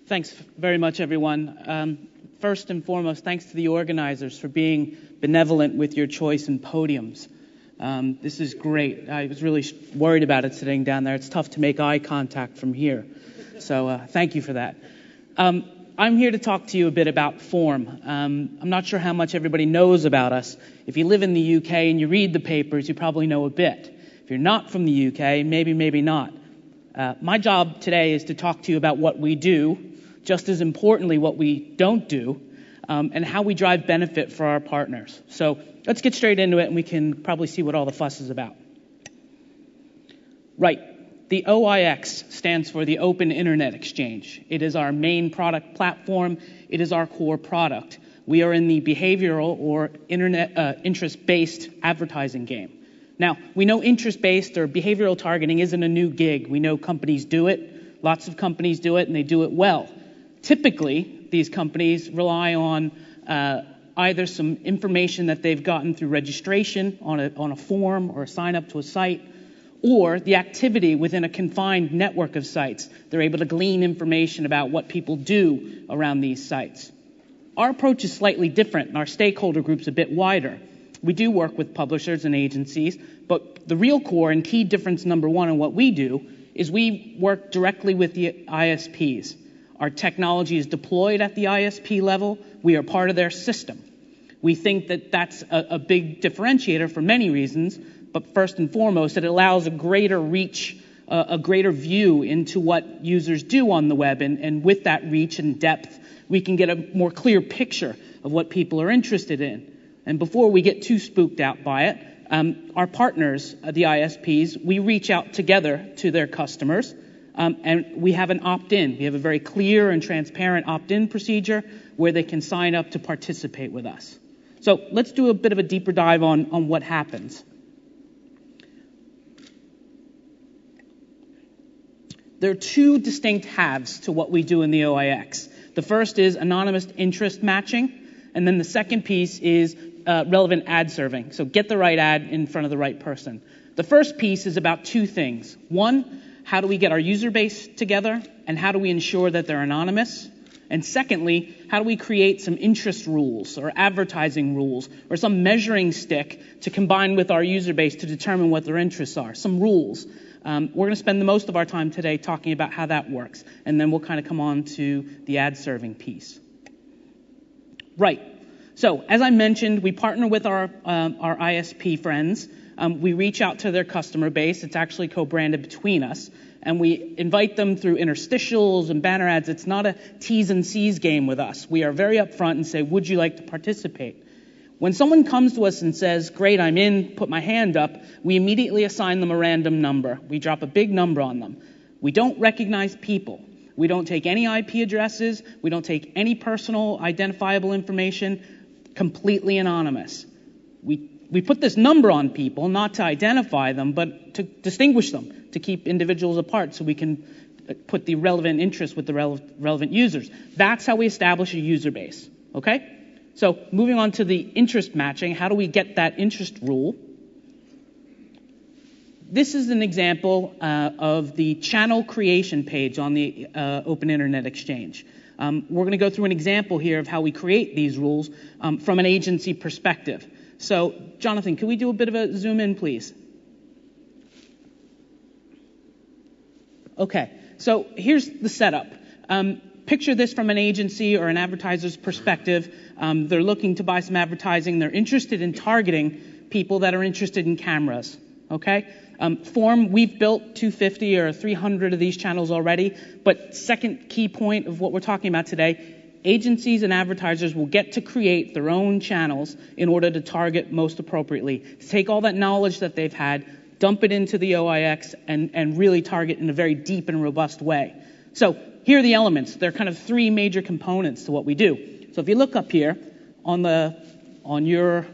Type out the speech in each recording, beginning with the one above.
Thanks very much, everyone. First and foremost, thanks to the organizers for being benevolent with your choice in podiums. This is great. I was really worried about it sitting down there. It's tough to make eye contact from here. So thank you for that. I'm here to talk to you a bit about Phorm. I'm not sure how much everybody knows about us. If you live in the UK and you read the papers, you probably know a bit. If you're not from the UK, maybe not. My job today is to talk to you about what we do, just as importantly what we don't do, and how we drive benefit for our partners. So let's get straight into it, and we can probably see what all the fuss is about. Right. The OIX stands for the Open Internet Exchange. It is our main product platform. It is our core product. We are in the behavioral or interest-based advertising game. Now, we know interest-based or behavioral targeting isn't a new gig. We know companies do it. Lots of companies do it, and they do it well. Typically, these companies rely on either some information that they've gotten through registration on a form or a sign-up to a site, or the activity within a confined network of sites. They're able to glean information about what people do around these sites. Our approach is slightly different, and our stakeholder group's a bit wider. We do work with publishers and agencies, but the real core and key difference number one in what we do is we work directly with the ISPs. Our technology is deployed at the ISP level. We are part of their system. We think that that's a big differentiator for many reasons, but first and foremost, it allows a greater reach, a greater view into what users do on the web, and with that reach and depth, we can get a more clear picture of what people are interested in. And before we get too spooked out by it, our partners, the ISPs, we reach out together to their customers, and we have an opt-in. We have a very clear and transparent opt-in procedure where they can sign up to participate with us. So let's do a bit of a deeper dive on what happens. There are two distinct halves to what we do in the OIX. The first is anonymous interest matching, and then the second piece is relevant ad serving. So get the right ad in front of the right person. The first piece is about two things. One, how do we get our user base together, and how do we ensure that they're anonymous? And secondly, how do we create some interest rules or advertising rules or some measuring stick to combine with our user base to determine what their interests are, some rules. We're going to spend the most of our time today talking about how that works, and then we'll kind of come on to the ad serving piece. Right. So, as I mentioned, we partner with our ISP friends. We reach out to their customer base. It's actually co-branded between us. And we invite them through interstitials and banner ads. It's not a T's and C's game with us. We are very upfront and say, would you like to participate? When someone comes to us and says, great, I'm in, put my hand up, we immediately assign them a random number. We drop a big number on them. We don't recognize people. We don't take any IP addresses. We don't take any personal identifiable information. Completely anonymous. We put this number on people not to identify them, but to distinguish them, to keep individuals apart so we can put the relevant interests with the relevant users. That's how we establish a user base, okay? So moving on to the interest matching, how do we get that interest rule? This is an example of the channel creation page on the Open Internet Exchange. We're going to go through an example here of how we create these rules from an agency perspective. So, Jonathan, can we do a bit of a zoom in, please? Okay, so here's the setup. Picture this from an agency or an advertiser's perspective. They're looking to buy some advertising. They're interested in targeting people that are interested in cameras, okay? Phorm, we've built 250 or 300 of these channels already, but second key point of what we're talking about today, agencies and advertisers will get to create their own channels in order to target most appropriately. To take all that knowledge that they've had, dump it into the OIX, and really target in a very deep and robust way. So here are the elements. There are kind of three major components to what we do. So if you look up here on your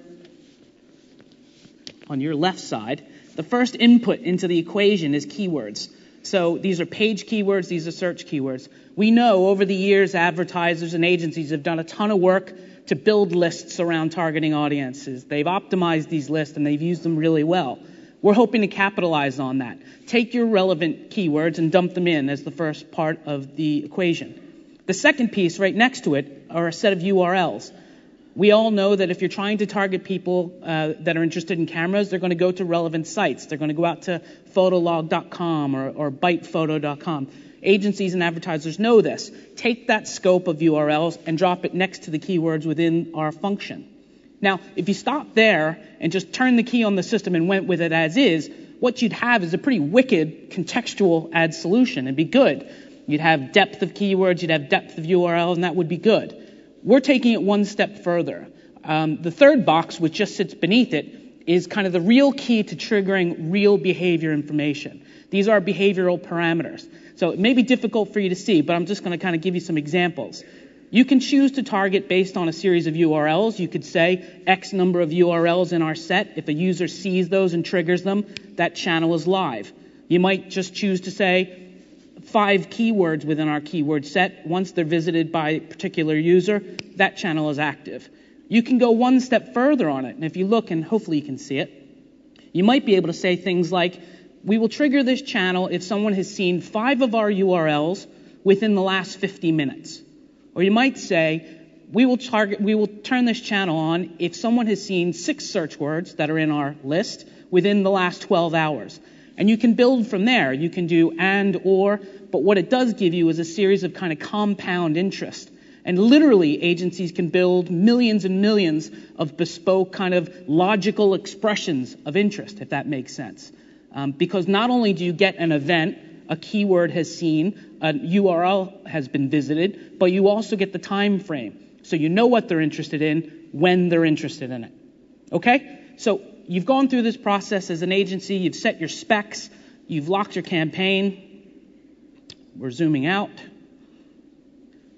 left side, the first input into the equation is keywords. So these are page keywords, these are search keywords. We know over the years advertisers and agencies have done a ton of work to build lists around targeting audiences. They've optimized these lists and they've used them really well. We're hoping to capitalize on that. Take your relevant keywords and dump them in as the first part of the equation. The second piece right next to it are a set of URLs. We all know that if you're trying to target people that are interested in cameras, they're going to go to relevant sites. They're going to go out to photolog.com or bytephoto.com. Agencies and advertisers know this. Take that scope of URLs and drop it next to the keywords within our function. Now, if you stop there and just turn the key on the system and went with it as is, what you'd have is a pretty wicked contextual ad solution. It'd be good. You'd have depth of keywords, you'd have depth of URL, and that would be good. We're taking it one step further. The third box, which just sits beneath it, is kind of the real key to triggering real behavior information. These are behavioral parameters. So it may be difficult for you to see, but I'm just going to kind of give you some examples. You can choose to target based on a series of URLs. You could say X number of URLs in our set. If a user sees those and triggers them, that channel is live. You might just choose to say 5 keywords within our keyword set. Once they're visited by a particular user, that channel is active. You can go one step further on it, and if you look, and hopefully you can see it, you might be able to say things like, we will trigger this channel if someone has seen 5 of our URLs within the last 50 minutes. Or you might say, we will turn this channel on if someone has seen 6 search words that are in our list within the last 12 hours. And you can build from there. You can do and, or, but what it does give you is a series of kind of compound interest. And literally, agencies can build millions and millions of bespoke kind of logical expressions of interest, if that makes sense. Because not only do you get an event, a keyword has seen, a URL has been visited, but you also get the time frame. So you know what they're interested in when they're interested in it. Okay? So you've gone through this process as an agency, you've set your specs, you've locked your campaign. We're zooming out.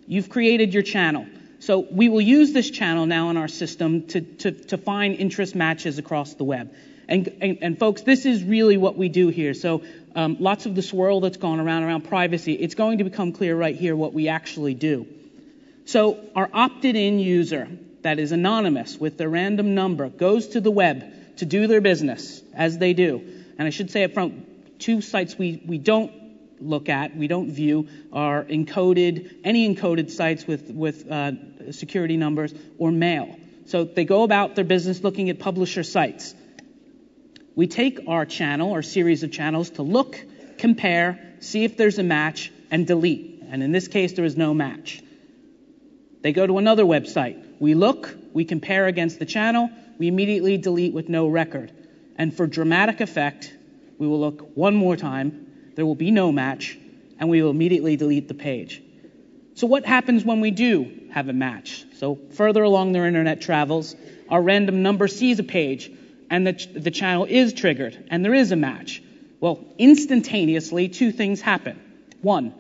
You've created your channel. So we will use this channel now in our system to find interest matches across the web. And folks, this is really what we do here. So lots of the swirl that's gone around privacy, it's going to become clear right here what we actually do. So our opted-in user that is anonymous with their random number goes to the web to do their business, as they do. And I should say up front, 2 sites we don't look at, we don't view, are any encoded sites with security numbers or mail. So they go about their business looking at publisher sites. We take our channel, or series of channels, to look, compare, see if there's a match, and delete. And in this case, there is no match. They go to another website. We look, we compare against the channel, we immediately delete with no record. And for dramatic effect, we will look one more time, there will be no match, and we will immediately delete the page. So what happens when we do have a match? So further along their internet travels, our random number sees a page, and the channel is triggered, and there is a match. Well, instantaneously, 2 things happen. 1,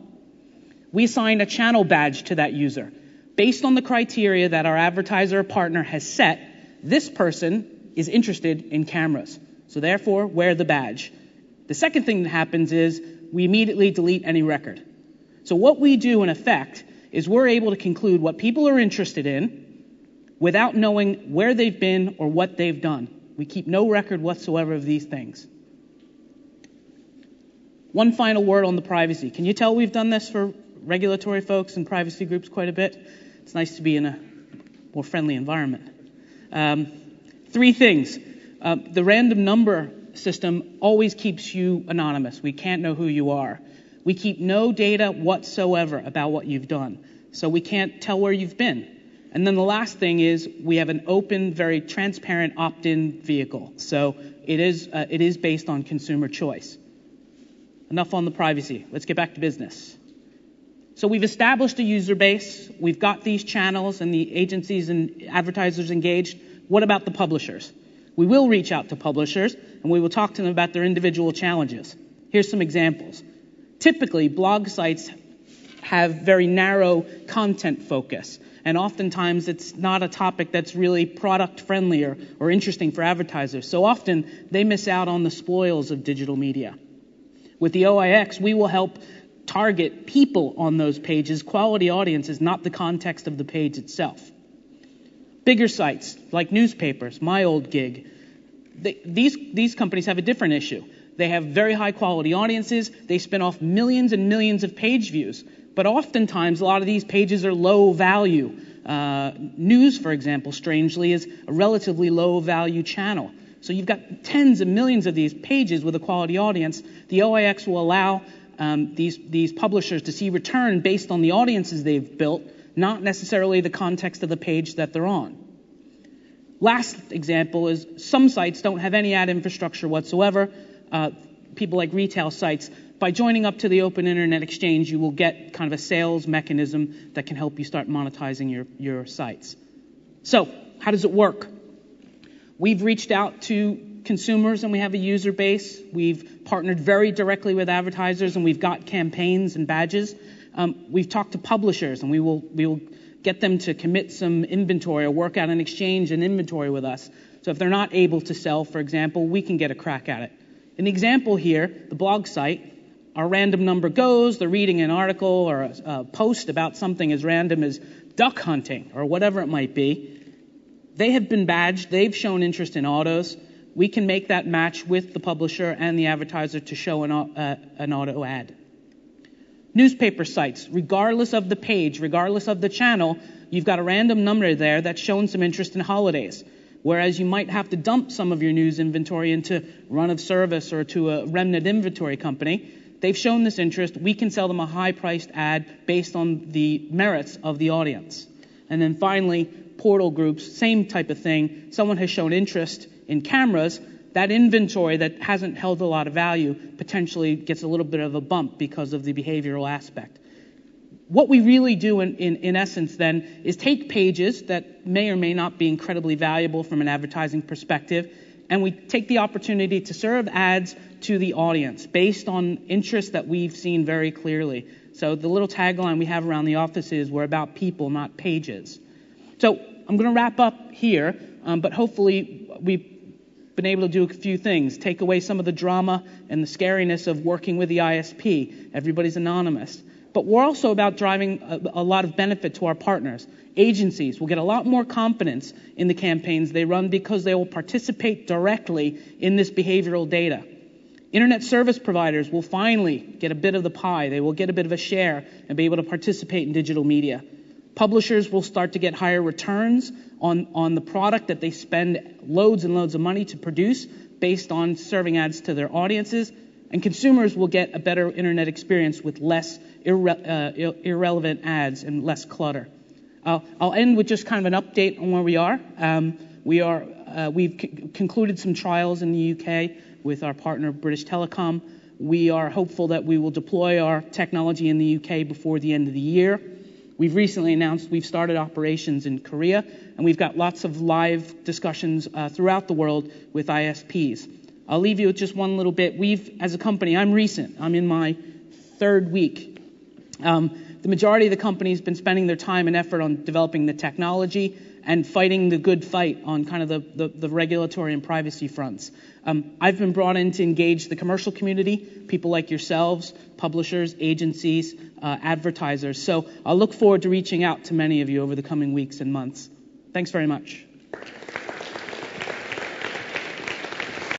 we assign a channel badge to that user. Based on the criteria that our advertiser or partner has set, this person is interested in cameras. So therefore, wear the badge. The second thing that happens is we immediately delete any record. So what we do, in effect, is we're able to conclude what people are interested in without knowing where they've been or what they've done. We keep no record whatsoever of these things. One final word on the privacy. Can you tell we've done this for regulatory folks and privacy groups quite a bit? It's nice to be in a more friendly environment. 3 things. The random number system always keeps you anonymous. We can't know who you are. We keep no data whatsoever about what you've done. So we can't tell where you've been. And then the last thing is we have an open, very transparent opt-in vehicle. So it is based on consumer choice. Enough on the privacy. Let's get back to business. So we've established a user base. We've got these channels and the agencies and advertisers engaged. What about the publishers? We will reach out to publishers, and we will talk to them about their individual challenges. Here's some examples. Typically, blog sites have very narrow content focus, and oftentimes it's not a topic that's really product-friendly or interesting for advertisers. So often, they miss out on the spoils of digital media. With the OIX, we will help target people on those pages. Quality audiences, not the context of the page itself. Bigger sites, like newspapers, my old gig, these companies have a different issue. They have very high quality audiences. They spin off millions and millions of page views. But oftentimes, a lot of these pages are low value. News, for example, strangely, is a relatively low value channel. So you've got tens of millions of these pages with a quality audience. The OIX will allow these publishers to see return based on the audiences they've built, not necessarily the context of the page that they're on. Last example is some sites don't have any ad infrastructure whatsoever. People like retail sites. By joining up to the Open Internet Exchange, you will get kind of a sales mechanism that can help you start monetizing your sites. So, how does it work? We've reached out to consumers and we have a user base. We've partnered very directly with advertisers and we've got campaigns and badges. We've talked to publishers and we will get them to commit some inventory or work out an exchange and inventory with us. So if they're not able to sell, for example, we can get a crack at it. An example here, the blog site, our random number goes, they're reading an article or a post about something as random as duck hunting or whatever it might be. They have been badged, they've shown interest in autos. We can make that match with the publisher and the advertiser to show an auto ad. Newspaper sites, regardless of the page, regardless of the channel, you've got a random number there that's shown some interest in holidays. Whereas you might have to dump some of your news inventory into run of service or to a remnant inventory company. They've shown this interest. We can sell them a high-priced ad based on the merits of the audience. And then finally, portal groups, same type of thing. Someone has shown interest in cameras. That inventory that hasn't held a lot of value potentially gets a little bit of a bump because of the behavioral aspect. What we really do in essence then is take pages that may or may not be incredibly valuable from an advertising perspective, and we take the opportunity to serve ads to the audience based on interest that we've seen very clearly. So the little tagline we have around the office is, we're about people, not pages. So I'm going to wrap up here, but hopefully we've been able to do a few things. Take away some of the drama and the scariness of working with the ISP. Everybody's anonymous. But we're also about driving a lot of benefit to our partners. Agencies will get a lot more confidence in the campaigns they run because they will participate directly in this behavioral data. Internet service providers will finally get a bit of the pie. They will get a bit of a share and be able to participate in digital media. Publishers will start to get higher returns on the product that they spend loads and loads of money to produce based on serving ads to their audiences. And consumers will get a better internet experience with less irrelevant ads and less clutter. I'll end with just kind of an update on where we are. We've concluded some trials in the UK with our partner British Telecom. We are hopeful that we will deploy our technology in the UK before the end of the year. We've recently announced we've started operations in Korea, and we've got lots of live discussions throughout the world with ISPs. I'll leave you with just one little bit. As a company, I'm recent. I'm in my third week. The majority of the company's been spending their time and effort on developing the technology and fighting the good fight on kind of the regulatory and privacy fronts. I've been brought in to engage the commercial community, people like yourselves, publishers, agencies, advertisers. So I'll look forward to reaching out to many of you over the coming weeks and months. Thanks very much.